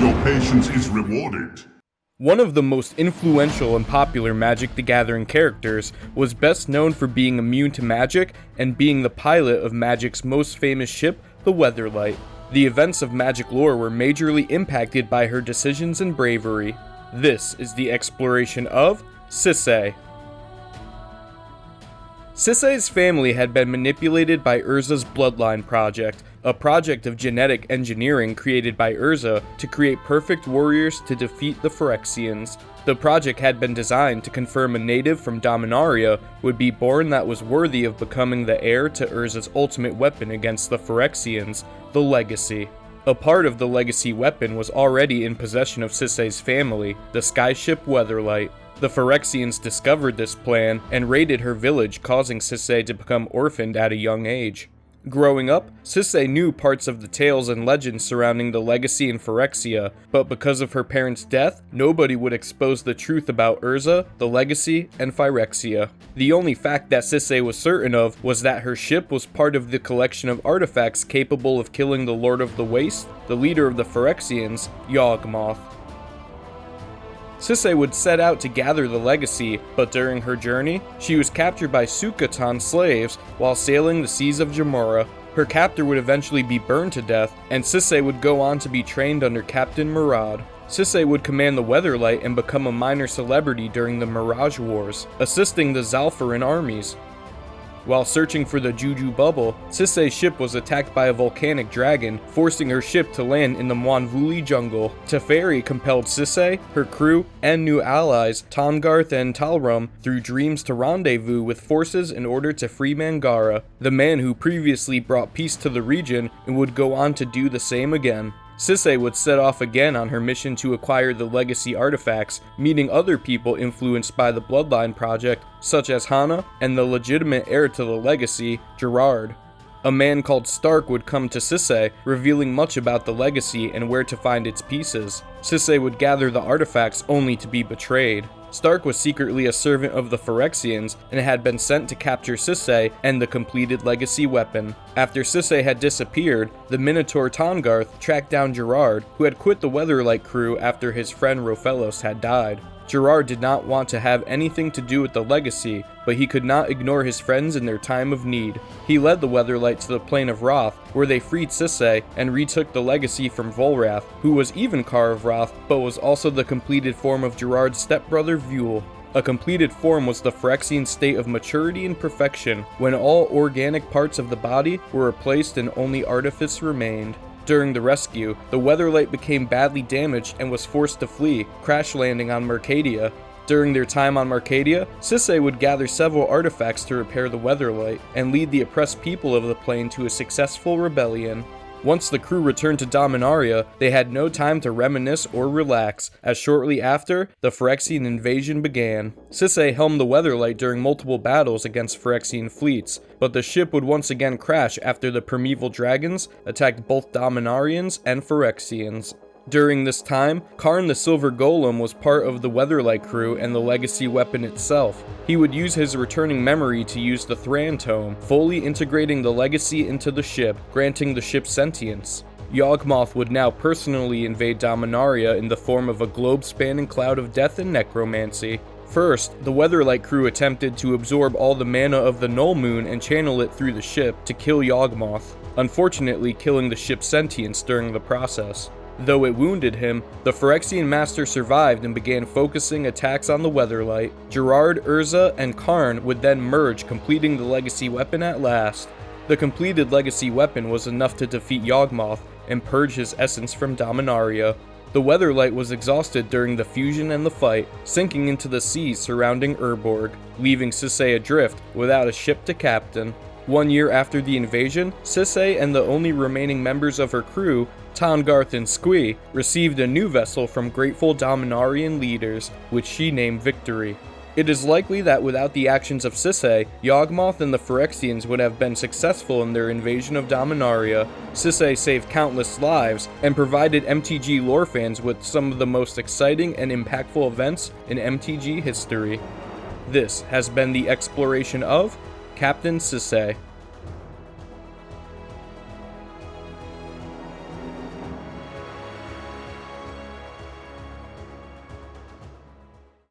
Your patience is rewarded. One of the most influential and popular Magic the Gathering characters was best known for being immune to magic and being the pilot of Magic's most famous ship, the Weatherlight. The events of Magic lore were majorly impacted by her decisions and bravery. This is the exploration of SISAY. SISAY's family had been manipulated by Urza's bloodline project, a project of genetic engineering created by Urza to create perfect warriors to defeat the Phyrexians. The project had been designed to confirm a native from Dominaria would be born that was worthy of becoming the heir to Urza's ultimate weapon against the Phyrexians, the Legacy. A part of the Legacy weapon was already in possession of SISAY's family, the skyship Weatherlight. The Phyrexians discovered this plan and raided her village, causing SISAY to become orphaned at a young age. Growing up, SISAY knew parts of the tales and legends surrounding the Legacy and Phyrexia, but because of her parents' death, nobody would expose the truth about Urza, the Legacy, and Phyrexia. The only fact that SISAY was certain of was that her ship was part of the collection of artifacts capable of killing the Lord of the Waste, the leader of the Phyrexians, Yawgmoth. SISAY would set out to gather the Legacy, but during her journey, she was captured by Sukatan slaves while sailing the seas of Jamora. Her captor would eventually be burned to death, and SISAY would go on to be trained under Captain Murad. SISAY would command the Weatherlight and become a minor celebrity during the Mirage Wars, assisting the Zalfaran armies. While searching for the Juju Bubble, SISAY's ship was attacked by a volcanic dragon, forcing her ship to land in the Mwanvuli jungle. Teferi compelled SISAY, her crew, and new allies, Tahngarth and Talrum, through dreams to rendezvous with forces in order to free Mangara, the man who previously brought peace to the region and would go on to do the same again. SISAY would set off again on her mission to acquire the Legacy artifacts, meeting other people influenced by the Bloodline project, such as Hana and the legitimate heir to the Legacy, Gerard. A man called Stark would come to SISAY, revealing much about the Legacy and where to find its pieces. SISAY would gather the artifacts only to be betrayed. Stark was secretly a servant of the Phyrexians and had been sent to capture SISAY and the completed Legacy weapon. After SISAY had disappeared, the Minotaur Tahngarth tracked down Gerard, who had quit the Weatherlight crew after his friend Rofellos had died. Gerard did not want to have anything to do with the Legacy, but he could not ignore his friends in their time of need. He led the Weatherlight to the Plain of Wrath, where they freed SISAY and retook the Legacy from Volrath, who was Evencar of Wrath, but was also the completed form of Gerard's stepbrother Vuel. A completed form was the Phyrexian state of maturity and perfection, when all organic parts of the body were replaced and only artifice remained. During the rescue, the Weatherlight became badly damaged and was forced to flee, crash landing on Mercadia. During their time on Mercadia, SISAY would gather several artifacts to repair the Weatherlight and lead the oppressed people of the plane to a successful rebellion. Once the crew returned to Dominaria, they had no time to reminisce or relax, as shortly after, the Phyrexian invasion began. SISAY helmed the Weatherlight during multiple battles against Phyrexian fleets, but the ship would once again crash after the primeval dragons attacked both Dominarians and Phyrexians. During this time, Karn the Silver Golem was part of the Weatherlight crew and the Legacy weapon itself. He would use his returning memory to use the Thran Tome, fully integrating the Legacy into the ship, granting the ship sentience. Yawgmoth would now personally invade Dominaria in the form of a globe-spanning cloud of death and necromancy. First, the Weatherlight crew attempted to absorb all the mana of the Null Moon and channel it through the ship to kill Yawgmoth, unfortunately killing the ship's sentience during the process. Though it wounded him, the Phyrexian master survived and began focusing attacks on the Weatherlight. Gerard, Urza, and Karn would then merge, completing the Legacy weapon at last. The completed Legacy weapon was enough to defeat Yawgmoth and purge his essence from Dominaria. The Weatherlight was exhausted during the fusion and the fight, sinking into the seas surrounding Urborg, leaving SISAY adrift without a ship to captain. 1 year after the invasion, SISAY and the only remaining members of her crew, Tahngarth and Squee, received a new vessel from grateful Dominarian leaders, which she named Victory. It is likely that without the actions of SISAY, Yawgmoth and the Phyrexians would have been successful in their invasion of Dominaria. SISAY saved countless lives and provided MTG lore fans with some of the most exciting and impactful events in MTG history. This has been the exploration of Captain SISAY.